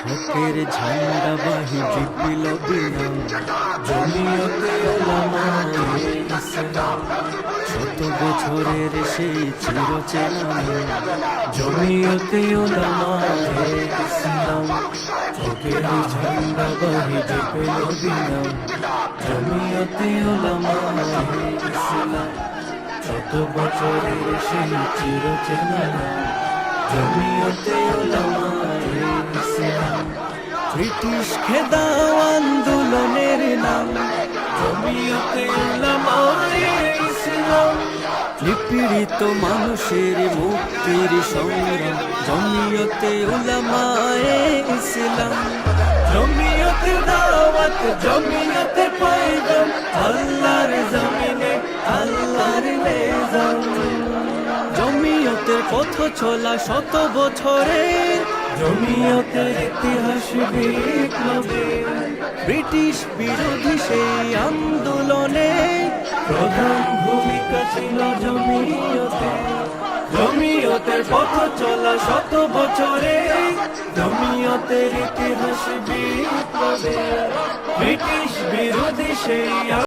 হকের ঝান্ডা বাহি বিপ্লবী নাম জমিয়তে উলামায়ে ইসলাম। শত বছরের সেই চিরচেনা জমিয়তে উলামায়ে ইসলাম। হকের ঝান্ডা বাহি বিপ্লবী নাম জমিয়তে উলামায়ে ইসলাম। শত বছরের সেই চিরচেনা জমিয়তে উলামায়ে ইসলাম। ব্রিটিশ খেদাও আন্দোলনের নাম জমিয়তে উলামায়ে ইসলাম। নিপীড়িত মানুষের মুক্তির সংগ্রাম জমিয়তে উলামায়ে ইসলাম। জমিয়তে দাওয়াত জমিয়তে পয়গাম আল্লাহর জমিনে আল্লাহর নিজাম। জমিয়তের পথ চলা শত বছরে জমিয়তের ইতিহাস বিপ্লবে। ব্রিটিশ বিরোধী সেই আন্দোলনে প্রধান ভূমিকা ছিল জমিয়তে। জমিয়তের পথ চলা শত বছরে জমিয়তের ইতিহাস বিপ্লবে। ব্রিটিশ বিরোধী সেই